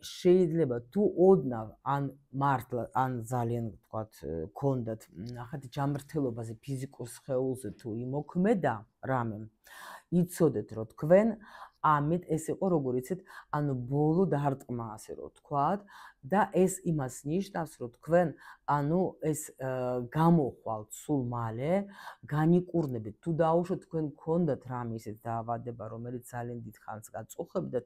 შეიძლება თუ ოდნავ ან მართლა ან ძალიან ვთქვათ გქონდათ ნახეთ ჯანმრთელობაზე ფიზიკურ სხეულზე თუ იმოქმედა რამე იცოდეთ რომ თქვენ ამით ეს იყო როგორ იცით ანუ ბოლო დარტყმა ასე რომ ვთქვათ და ეს იმას ნიშნავს რომ თქვენ ანუ ეს გამოხვალთ სულ მალე განიკურნებით თუ დაუშვათ თქვენ გქონდათ რამე ისეთ დაავადება რომელიც ძალიან დიდ ხანს გაწუხებდათ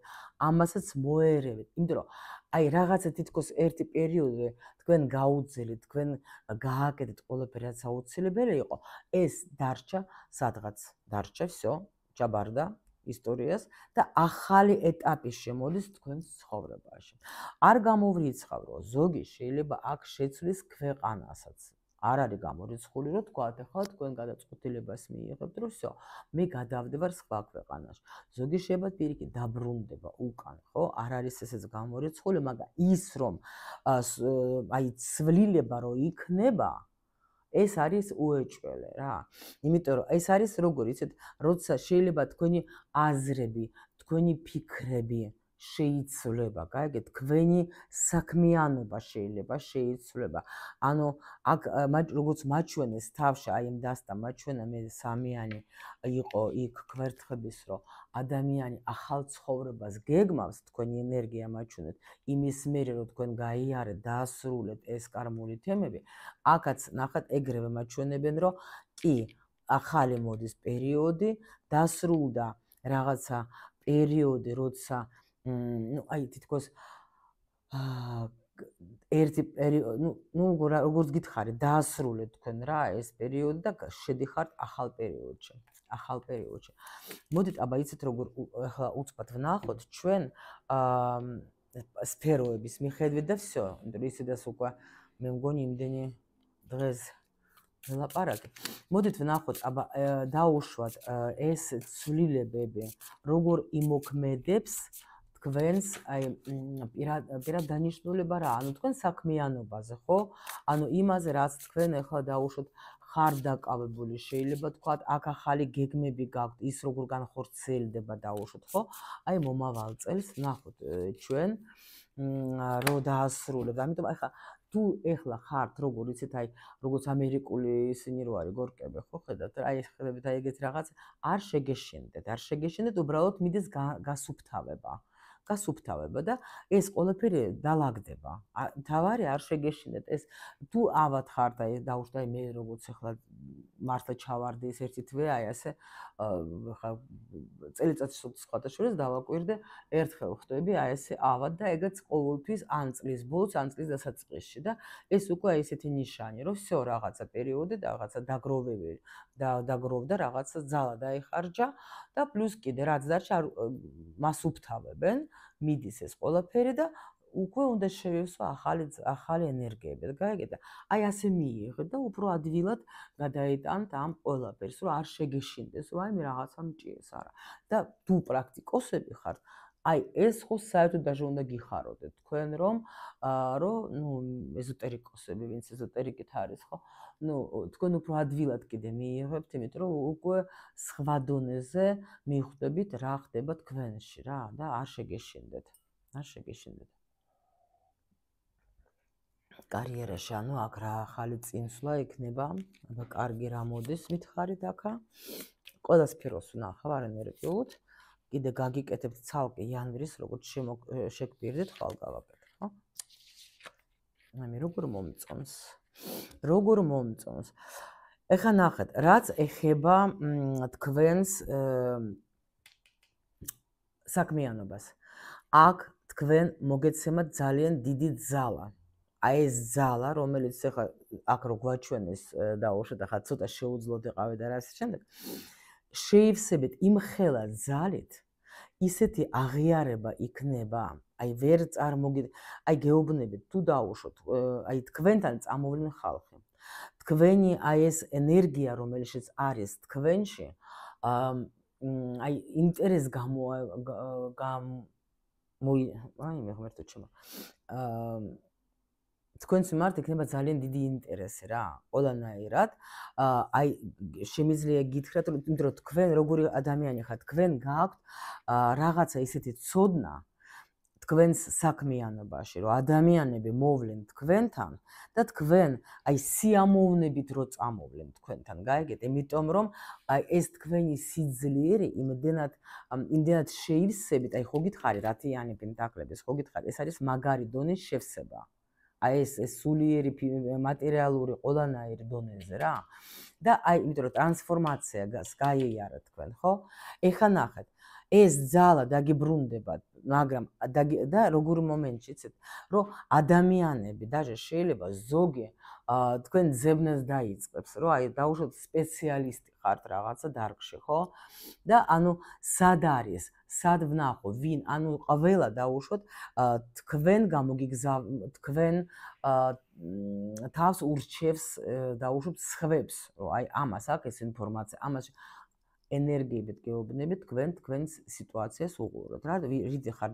ამასაც მოერევით იმიტომ რომ აი რაღაცა თითქოს ერთი პერიოდი თქვენ გაუძელით თქვენ გააკეთეთ ყველაფერი რაც აუცილებელი იყო ეს დარჩა სადღაც დარჩა всё ჯაბარდა ისტორიას და ახალი ეტაპი შემოდის თქვენს ცხოვრებაში. არ გამოვრიცხავ რომ ზოგი შეიძლება აქ შეცვლის ქვეყანასაც. არ არის გამორიცხული რომ თქვა ახლა თქვენ გადაწყვეტილებას მიიღებთ რომ всё მე გადავდივარ სხვა ქვეყანაში. ზოგი შეიძლება პირიქით დაბრუნდება უკან, ხო? არ არის ესეც გამორიცხული, მაგრამ ის რომ აი ცვლილება რომ იქნება ეს არის უეჭველე რა. იმიტომ რომ ეს არის როგორ იცით, როცა შეიძლება თქვენი აზრები, თქვენი ფიქრები შეიცვლება, გაიგეთ, თქვენი საქმიანობა შეიძლება შეიცვლება. ანუ აქ როგორც მაჩვენეს თავში, აი ამ დასტა მაჩვენა მე სამიანი იყო იქ გვერდხების, რომ ადამიანი ახალ ცხოვრებას გეგმავს, თქვენი ენერგია მაჩვენეთ იმის მერე რომ თქვენ გაიარეთ, დაასრულეთ ეს კარმული თემები, აქაც ნახეთ ეგრევე მაჩვენებენ, რომ კი, ახალი მოდის პერიოდი, დასრულდა რაღაცა პერიოდი, როცა ну, აი თითქოს ერთი პერიოდი, ну, როგორც გითხარით, დაასრულეთ თქვენ რა ეს პერიოდი და შედიხართ ახალ პერიოდში. ახალ პერიოდში. მოდით, აბა იცით როგორ ახლა უცბად ვნახოთ ჩვენ სფეროების მიხედვით და всё. ისედაც უკვე მე მგონი იმდენი დღეს ვლაპარაკე. მოდით ვნახოთ, აბა დაუშვათ ეს ცვლილებები როგორ იმოქმედებს თქვენს აი პირად დანიშნულება რა, ანუ თქვენ საქმიანობაზე, ხო? ანუ იმაზე, რაც თქვენ ახლა დაუშვათ ხარ დაკავებული, შეიძლება თქვათ, აქ ახალი გეგმები გაქვთ, ის როგორ განხორციელდება დაუშვათ, ხო? აი მომავალ წელს ნახოთ ჩვენ რო დაასრულებთ. ამიტომ ახლა თუ ეხლა ხართ, როგორ იცით, აი როგორც ამერიკული ისინი რო არის გორკები, ხო ხედავთ, აი ხედავთ აი ეგეთ რაღაც არ შეგეშინდეთ, უბრალოდ მიდის გასუფთავება და ეს ყველაფერი დალაგდება. თავარი არ შეგეშინდეთ. ეს თუ ავად ხართ, აი დაუშვათ, აი მე როგორც ახლა მართლა ჩავარდი ეს ერთი თვე, აი ასე ხა წელიწადში სხვათა შორის დავაკვირდე, ერთხელ ხვდები აი ესე ავად და ეგეც ყოველთვის ან წლის ბოლოს, ან წლის დასაწყისში და ეს უკვე აი ესეთი ნიშანი, რომ всё რაღაცა პერიოდი და რაღაცა დაგროვები დაგროვდა, რაღაცა ძალა დაიხარჯა და პლუს კიდე რაც დარჩა მას უფთავებენ, მიდის ეს ყველაფერი და უკვე უნდა შევისვა ახალი ენერგიები. გაიგეთ? აი ასე მიიღეთ და უფრო ადვილად გადაიტანთ ამ ყველაფერს, რომ არ შეგეშინდეს, რომ აი მე რაღაცა მჭირს არა. და თუ პრაქტიკოსები ხართ, აი ეს ხო საერთოდ даже უნდა გიხაროდეთ თქვენ რომ ნუ ეზოტერიკოსები, ვინც ეზოტერიკით არის, ხო? ნუ თქვენ უფრო ადვილად კიდე მიიღებთ, იმიტომ რომ უკვე სხვა დონეზე მიხვდებით რა ხდება თქვენში რა და არ შეგეშინდეთ. კარიერაში, ანუ აქ რა ახალი წინსვლა იქნება, აბა კარგი რა მოდის, მითხარით აქა. ყველა სფეროს ვნახავ არანერგიულად. კიდე გაგიკეთებთ ცალკე იანვრის, როგორც შეგვპირდეთ, ხვალ გავაკეთებ, ხო? აი მე როგორ მომწონს. ეხლა ნახეთ, რაც ეხება თქვენს საქმიანობას. აქ თქვენ მოგეცემათ ძალიან დიდი ძალა. აი ეს ძალა, რომელიც ეხლა აქ რო გვაჩვენეს დაუშვათ, ახლა ცოტა შეუძლოდ ეყავე და რა შემდეგ. შეივსებით იმ ხელა ძალით ისეთი აღიარება იქნება, აი ვერ აი გეუბნებით თუ დაუშვოთ, აი თქვენთან წამოვლენ ხალხი. თქვენი აი ეს ენერგია, რომელშიც არის თქვენში, აი ინტერეს აი მე ღმერთო ჩემო. თქვენს მიმართ იქნება ძალიან დიდი ინტერესი რა, ყველანაირად. აი შემიძლია გითხრათ, იმიტომ რომ თქვენ როგორი ადამიანი ხართ, თქვენ გააქვთ რაღაცა ისეთი ცოდნა თქვენს საქმიანობაში, რომ ადამიანები მოვლენ თქვენთან და თქვენ აი სიამოვნებით რო წამოვლენ თქვენთან, გაიგეთ? იმიტომ რომ აი ეს თქვენი სიძლიერე იმდენად შეივსებით, აი ხო გითხარი რათიანი პენტაკლების, ხო გითხარი, ეს არის მაგარი დონის შევსება. აი ეს სულიერი მატერიალური ყველანაირი დონეზე რა. და აი იმიტომ რომ ტრანსფორმაცია გაიარა თქვენ, ხო? ეხლა ნახეთ, ეს ძალა დაგიბრუნდება, მაგრამ და როგორ მომენტში იცით, რომ ადამიანები даже შეიძლება ზოგი თქვენ ძებნას დაიწყებს, რომ აი დაუშვათ სპეციალისტი ხართ რაღაცა დარგში, ხო? და ანუ სად არის, სად ვნახო, ვინ, ანუ ყველა დაუშვათ თქვენ თქვენ თავს ურჩევს დაუშვათ სხვებს, რომ აი ამას აქვს ეს ინფორმაცია, ამას ენერგიებით გეუბნებით თქვენს სიტუაციას უყუროთ რა რიძე ხარ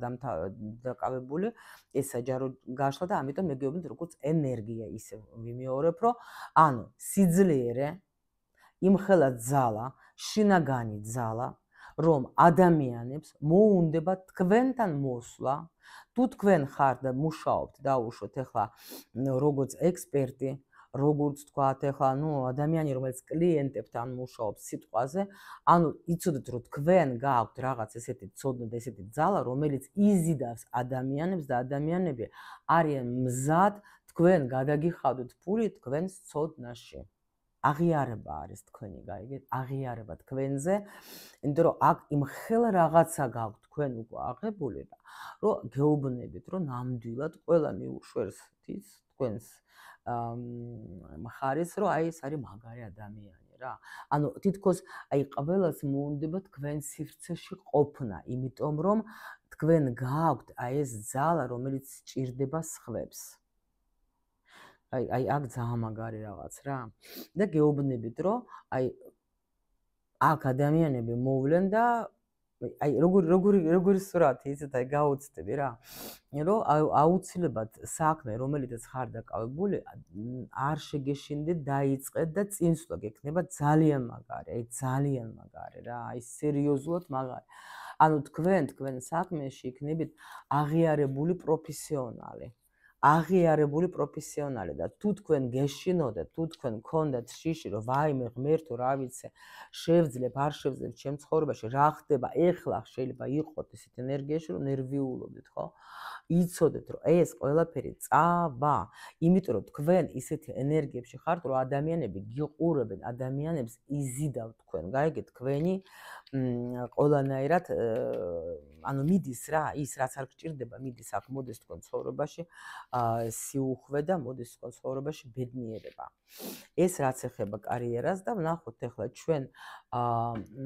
დაკავებული ეს საჯარო გაშლა და ამიტომ მე გეუბნით როგორც ენერგია ისე ვიმეორებ რომ ანუ სიძლიერე იმხელა ძალა შინაგანი ძალა რომ ადამიანებს მოუნდება თქვენთან მოსვლა თუ თქვენ ხართ და მუშაობთ დაუშვოთ ახლა როგორც ექსპერტი როგორც თქვათ ახლა ადამიანი რომელიც კლიენტებთან მუშაობს სიტყვაზე ანუ იცოდეთ რომ თქვენ გააქვთ რაღაც ესეთი ცოდნა და ესეთი ძალა რომელიც იზიდავს ადამიანებს და ადამიანები არიან მზად თქვენ გადაგიხადოთ ფული თქვენს ცოდნაში აღიარება არის თქვენი გაიგეთ აღიარება თქვენზე იმიტომ რომ აქ იმხელა რაღაცა გაქვთ თქვენ უკვე აღებული და რომ გეუბნებით რომ ნამდვილად ყველა მიუშვერს ის თქვენს მხარეს რომ აი ეს არის მაგარი ადამიანი რა ანუ თითქოს აი ყველას მოუნდება თქვენ სივრცეში ყოფნა იმიტომ რომ თქვენ გააქვთ აი ეს ძალა რომელიც სჭირდება სხვებს აი აქ ძალიან მაგარი რაღაც რა და გეუბნებით რომ აი აქ ადამიანები მოვლენ და აი როგორი სურათი იცით აი გაუცდები რა რომ აუცილებლად საქმე რომელიცაც ხარ დაკავებული არ შეგეშინდეთ დაიწყეთ და წინსვლა გექნება ძალიან მაგარი აი ძალიან მაგარი რა აი სერიოზულად მაგარი ანუ თქვენ საქმეში იქნებით აღიარებული პროფესიონალი და თუ თქვენ გეშინოდეთ თუ თქვენ გქონდათ შიში რომ ვაიმე ღმერთო რა ვიცი შევძლებ არ შევძლებ ჩემ ცხოვრებაში რა ხდება ეხლა შეიძლება იყოთ ესეთ ენერგიაში რომ ნერვიულობდეთ ხო იცოდეთ რომ ეს ყველაფერი წავა იმიტომ რომ თქვენ ისეთი ენერგიებში ხართ რომ ადამიანები გიყურებენ ადამიანებს იზიდავთ თქვენ გაიგეთ თქვენი ყველანაირად ანუ მიდის რა ის რაც არ გჭირდება მიდის აქ მოდის თქვენ ცხოვრებაში სიუხვე და მოდის თქვენ ცხოვრებაში ბედნიერება ეს რაც ეხება კარიერას და ვნახოთ ახლა ჩვენ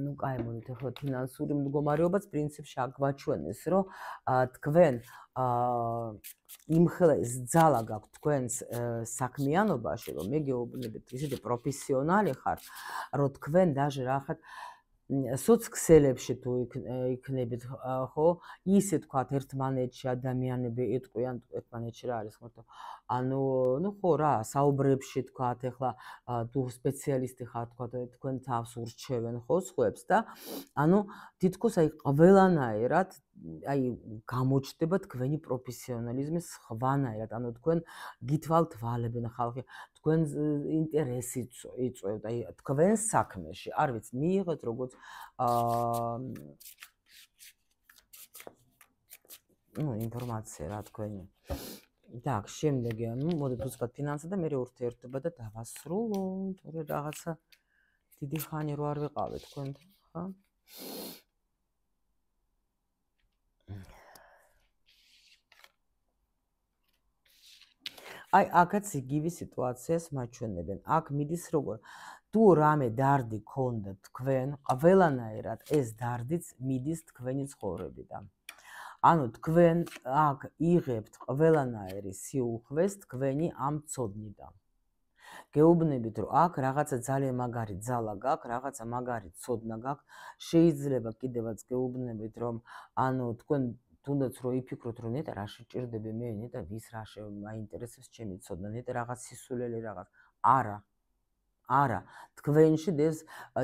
ნუ კაი მოდით ახლა ფინანსური მდგომარეობაც პრინციპში აგვაჩვენეს რომ თქვენ იმხელა ეს ძალა გაქვთ თქვენს საქმიანობაში რომ მე გეუბნებით ისეთი პროფესიონალი ხართ რომ თქვენ даже რახეთ სოციქსელებში თუ იქნებით ხო ისე თქვათ ერთმანეთში ადამიანები ეტყვიან ერთმანეთში რა არის ხო ანუ ნუ ხო რა საუბრებში თქვათ ახლა თუ სპეციალისტი ხარ თქვათ თქვენ თავს ურჩევენ ხო სხვებს და ანუ თითქოს აი ყველანაირად აი გამოჩნდება თქვენი პროფესიონალიზმი სხვანაირად ანუ თქვენ გითვალთვალებენ ხალხი თქვენ ინტერესი იწვევთ აი თქვენ საქმეში არ ვიცი მიიღეთ როგორც ну ინფორმაცია რა თქვენი так შემდეგი ანუ მოდით უცბად ფინანსა და მე ურთიერთობა და დავასრულოთ თორე რაღაცა დიდი ხანი რო არ ვიყავით თქვენთან ხა აი აქაც იგივე სიტუაციას მაჩვენებენ აქ მიდის როგორ თუ რამე დარდი გქონდა თქვენ ყველანაირად ეს დარდიც მიდის თქვენი ცხოვრებიდან ანუ თქვენ აქ იღებთ ყველანაირი სიუხვეს თქვენი ამ ცოდნიდან გეუბნებით რომ აქ რაღაცა ძალიან მაგარი ძალა გაქვს რაღაცა მაგარი ცოდნა გაქვს შეიძლება კიდევაც გეუბნებით რომ ანუ თქვენ თუნდაც რომ იფიქროთ რომ ნეტა რა შეჭirdები მე ნეტა ვის რა მაინტერესებს ჩემი ცოდნა ნეტა რაღაც სისულელი რაღაც არა თქვენში ეს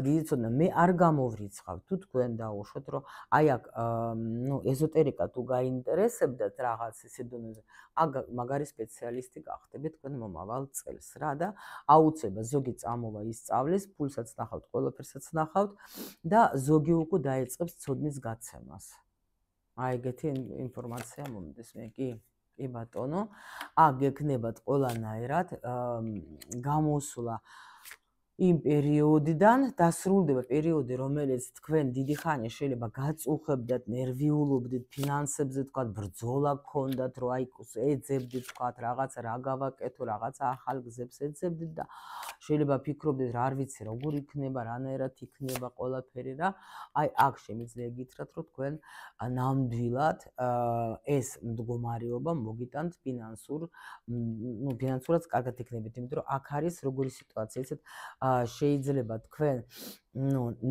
დიდი ცოდნა მე არ გამოვრიცხავ თუ თქვენ დაუშვოთ რომ აი აქ ნუ ეზოტერიკა თუ გაინტერესებდათ რაღაც ისე დონეზე აქ მაგარი სპეციალისტი გახდებით თქვენ მომავალ წელს რა და აუცილებლად ზოგი წამოვა ისწავლის ფულსაც ნახავთ ყველაფერსაც ნახავთ და ზოგი უკვე დაიწყებს ცოდნის გაცემას აი ეგეთი ინფორმაცია მომდის მე კი ბატონო აქ გექნებათ ყველანაირად გამოსვლა იმ პერიოდიდან დასრულდება პერიოდი რომელიც თქვენ დიდი ხანი შეიძლება გაწუხებდათ ნერვიულობდით ფინანსებზე თქვათ ბრძოლა გქონდათ რომ აი ეძებდით თქვათ რაღაცა რა გავაკეთო რაღაცა ახალ გზებს ეძებდით და შეიძლება ფიქრობდით რა არ ვიცი როგორ იქნება რანაირად იქნება ყველაფერი რა აი აქ შემიძლია გითხრათ რომ თქვენ ნამდვილად ეს მდგომარეობა მოგიტანთ ფინანსურად კარგად იქნებით იმიტომ რომ აქ არის როგორი სიტუაცია ისეთ შეიძლება თქვენ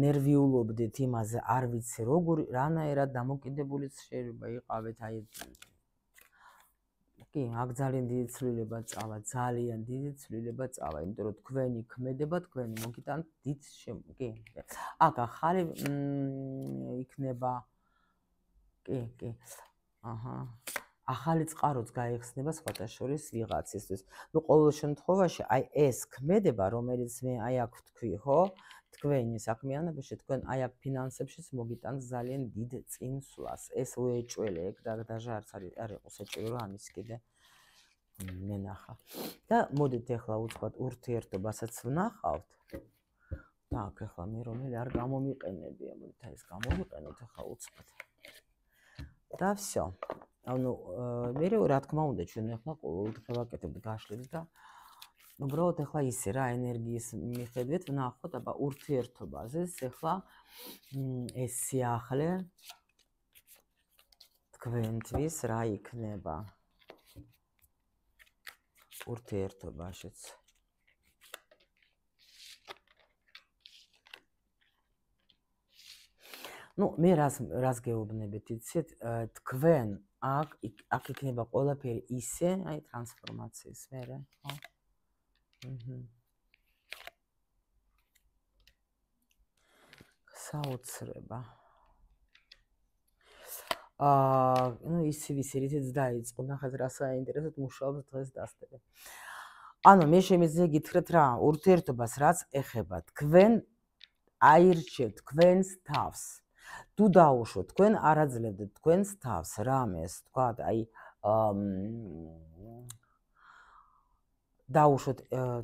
ნერვიულობდეთ იმაზე, არ ვიცი როგორ, რანაირად დამოკიდებულიც შეიძლება იყავეთ, აი კი, აქ ძალიან დიდი ცვლილება წავა, ძალიან დიდი ცვლილება წავა, იმიტომ რომ თქვენი ქმედება, თქვენი მოგიტანთ დიდ კი. აქ ახალი იქნება კი. აჰა. ახალი წყაროც გაიხსნება სხვათა შორის ვიღაცისთვის. ნუ ყოველ შემთხვევაში აი ეს ქმედება, რომელიც მე აი აქ ვთქვი, ხო? თქვენი საქმიანობაში, თქვენ აი აქ ფინანსებშიც მოგიტანთ ძალიან დიდ წინსვლას. ეს უეჭველე ეგ და დაჟე არ იყოს ეჭვი რომ ამის კიდე მენახა. და მოდით ახლა უცბად ურთიერთობასაც ვნახავთ. так, ახლა მე რომელი არ გამომიყენებია, მოდით აი ეს გამოვიყენოთ ახლა უცბად. და всё. ანუ მე რა თქმა უნდა ჩვენ ახლა ყოველდღე ვაკეთებთ გაშლებს და უბრალოდ ახლა ისე რა ენერგიის მიხედვით ვნახოთ აბა ურთიერთობაზე ახლა ეს სიახლე თქვენთვის რა იქნება ურთიერთობაშიც. ნუ მე რას გეუბნებით, იცით, თქვენ აქ იქნება ყველაფერი ისე, აი ტრანსფორმაციის მერე, ხო? საოცრება. ნუ ისი რითიც დაიწყო, ნახეთ რა საინტერესოდ მუშაობს დღეს დასტები. ანუ მე შემიძლია გითხრათ რა, ურთიერთობას რაც ეხება, თქვენ აირჩევთ თქვენს თავს. თუ დაუშვოთ, თქვენ არ აძლევთ თქვენს თავს რამეს, თქვათ, აი დაუშვოთ,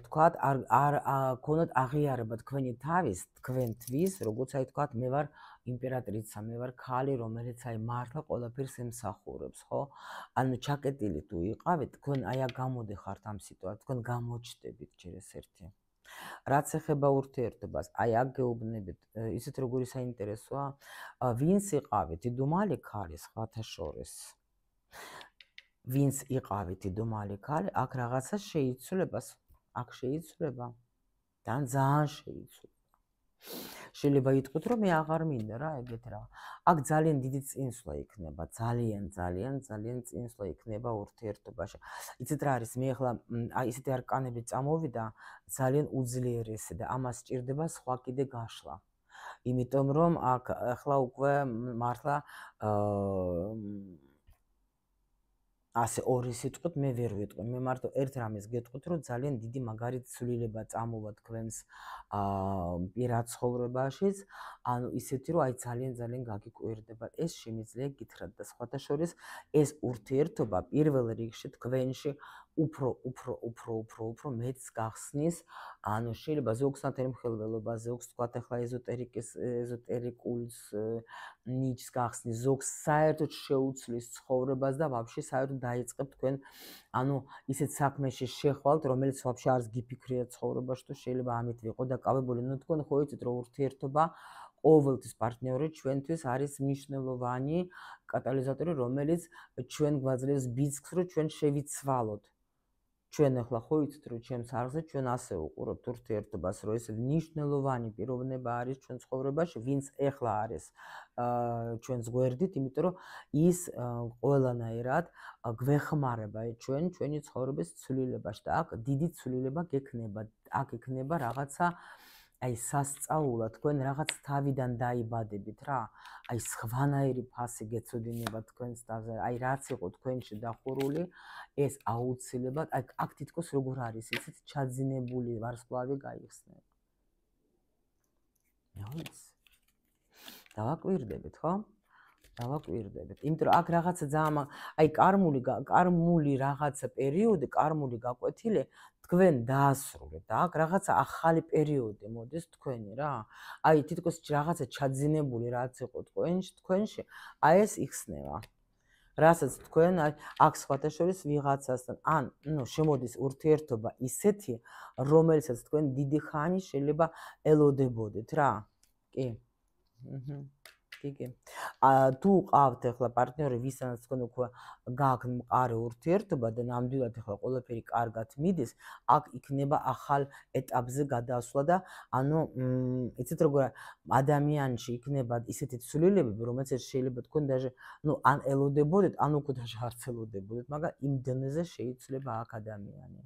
თქვათ, არ გქონოთ აღიარება თქვენი თავის, თქვენთვის, როგორც აი თქვათ, მე ვარ იმპერატრიცა, მე ვარ ქალი, რომელიც აი მართლა ყველაფერს ემსახურებს, ხო? ანუ ჩაკეტილი თუ იყავით, თქვენ აი აქ გამოდიხართ ამ სიტუაციით, თქვენ გამოჩნდებით ჯერ ეს ერთი. რაც ეხება ურთიერთობას, აი აქ გეუბნებით, ისეთ როგორი საინტერესოა, ვინც იყავით იდუმალი ქალი სხვათა შორის. ვინც იყავით იდუმალი ქალი, აქ რაღაცა შეიცვლება, აქ შეიცვლება. ძალიან შეიცვლება. შეიძლება იტყვით, რომ მე აღარ მინდა რა ეგეთ რა. აქ ძალიან დიდი წინსვლა იქნება, ძალიან წინსვლა იქნება ურთიერთობაში. იცით რა არის, მე ახლა ისეთი არკანები წამოვიდა, ძალიან უძლიერესი და ამას სჭირდება სხვა კიდე გაშლა. იმიტომ რომ აქ ახლა უკვე მართლა ასე ორი სიტყვით მე ვერ ვიტყვი. მე მარტო ერთ რამეს გეტყვით, რომ ძალიან დიდი მაგარი ცვლილება წამოვა თქვენს პირად ცხოვრებაშიც, ანუ ისეთი რომ აი ძალიან გაგიკვირდება. ეს შემიძლია გითხრათ და სხვათა შორის ეს ურთიერთობა პირველ რიგში თქვენში უფრო მეც გახსნის, ანუ შეიძლება ზოგს ნათელმხილველობა, ზოგს თქვათ ახლა ეზოტერიკულს ნიჭს გახსნის, ზოგს საერთოდ შეუცვლის ცხოვრებას და ვაფშე საერთოდ დაიწყებთ თქვენ, ანუ ისეთ საქმეში შეხვალთ, რომელიც ვაფშე არც გიფიქრია ცხოვრებაში, თუ შეიძლება ამით ვიყო დაკავებული. ნუ თქვენ ხო იცით, რომ ურთიერთობა ყოველთვის პარტნიორი ჩვენთვის არის მნიშვნელოვანი კატალიზატორი, რომელიც ჩვენ გვაძლევს ბიძგს, რომ ჩვენ შევიცვალოთ. ჩვენ ახლა ხო იცით, რომ ჩემს არხზე ჩვენ ასე უყურებთ ურთიერთობას, რომ ეს მნიშვნელოვანი პიროვნება არის ჩვენ ცხოვრებაში, ვინც ახლა არის ჩვენს გვერდით, იმიტომ რომ ის ყველანაირად გვეხმარება ჩვენი ცხოვრების ცვლილებაში და აქ დიდი ცვლილება გექნება. აქ იქნება რაღაცა აი სასწაულად, თქვენ რაღაც თავიდან დაიბადებით რა, აი სხვანაირი ფასი გეცოდინება თქვენს თავზე, აი რაც იყო თქვენში დახურული, ეს აუცილებლად, აი აქ თითქოს როგორ არის, იცით, ჩაძინებული ვარსკვლავი გაიხსნება. მეც დავაკვირდებით, ხო? დავაკვირდებით. იმიტომ რომ აქ რაღაცა ძალიან აი კარმული რაღაცა პერიოდი, კარმული გაკვეთილი თქვენ დაასრულეთ და აქ რაღაცა ახალი პერიოდი მოდის თქვენი რა. აი თითქოს რაღაცა ჩაძინებული რაც იყო თქვენში, აი ეს იხსნება. რასაც თქვენ აქ სხვათა შორის ვიღაცასთან ან ნუ შემოდის ურთიერთობა ისეთი, რომელსაც თქვენ დიდი ხანი შეიძლება ელოდებოდეთ რა. კი. კი. თუ ყავთ ახლა პარტნიორი, ვისაც თქვენ უკვე გააქვთ მყარი ურთიერთობა და ნამდვილად ახლა ყველაფერი კარგად მიდის, აქ იქნება ახალ ეტაპზე გადასვლა და ანუ იცით როგორ ადამიანში იქნება ისეთი ცვლილებები, რომელსაც შეიძლება თქვენ даже ან ელოდებოდეთ, ან უკვე даже არც ელოდებოდეთ, მაგრამ იმ დონეზე შეიძლება აქ ადამიანი.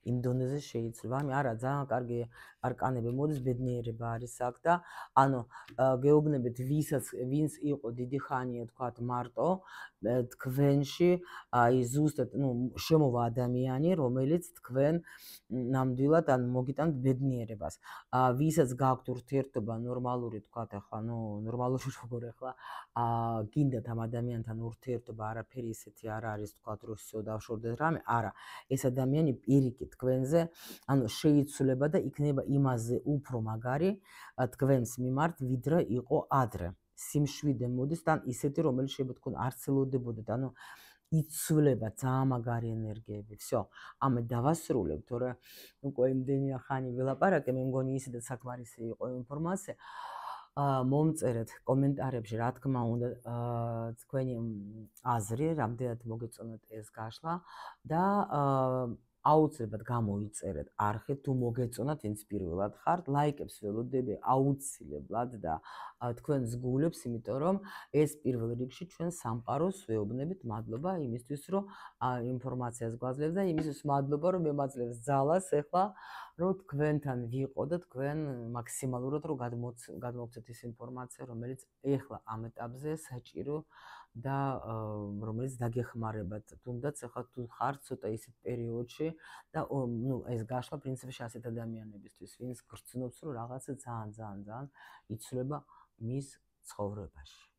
იმ დონეზე შეიძლება. არა, ძალიან კარგი არკანები მოდის, ბედნიერება არის აქ და ანუ გეუბნებით ვინც იყო დიდი ხანია თქვათ მარტო თქვენში, აი ზუსტად შემოვა ადამიანი, რომელიც თქვენ ნამდვილად მოგიტანთ ბედნიერებას. ვისაც გაქვთ ურთიერთობა ნორმალური თქვათ ახლა, ნორმალური როგორ ახლა გინდათ ამ ადამიანთან ურთიერთობა, არაფერი ისეთი არ არის თქვათ, რომ ისო დავშორდეთ რამე, არა. ეს ადამიანი პირიქით თქვენზე, ანუ შეიცვლება და იქნება იმაზე უფრო მაგარი თქვენს მიმართ, ვიდრე იყო ადრე. სიმშვიდე მოდის და ისეთი, რომელიც შეიძლება თქვენ არც ელოდებოდეთ, ანუ იცვლება ძალიან მაგარი ენერგიები. всё, ამე დავასრულებ, თორე უკვე იმდენია ხანი ვილაპარაკე, მე მგონი ისედაც საკმარისი იყო ინფორმაცია. მომწერეთ კომენტარებში, რა თქმა უნდა, თქვენი აზრი, რამდენად მოგეწონათ ეს გაშლა და აუცილებლად გამოიწერეთ არხი, თუ მოგეწონათ, ვინც პირველად ხართ, ლაიკებს ველოდები აუცილებლად და თქვენს გულებს, იმიტომ რომ ეს პირველ რიგში ჩვენ სამყაროს ვეუბნებით, მადლობა იმისთვის, რომ ინფორმაციას გვაძლევს და იმისთვის მადლობა, რომ მემაძლევს ძალას ახლა, რომ თქვენთან ვიყო და თქვენ მაქსიმალურად რომ გადმოგცეთ ის ინფორმაცია, რომელიც ახლა ამ ეტაპზე საჭირო და რომელიც დაგეხმარებათ. თუნდაც ახლა თუ ხართ ცოტა ისეთ პერიოდში და ეს გაშლა პრინციპში ასეთ ადამიანებისთვის, ვინც გრძნობს, რომ რაღაცა ძალიან იცვლება მის ცხოვრებაში.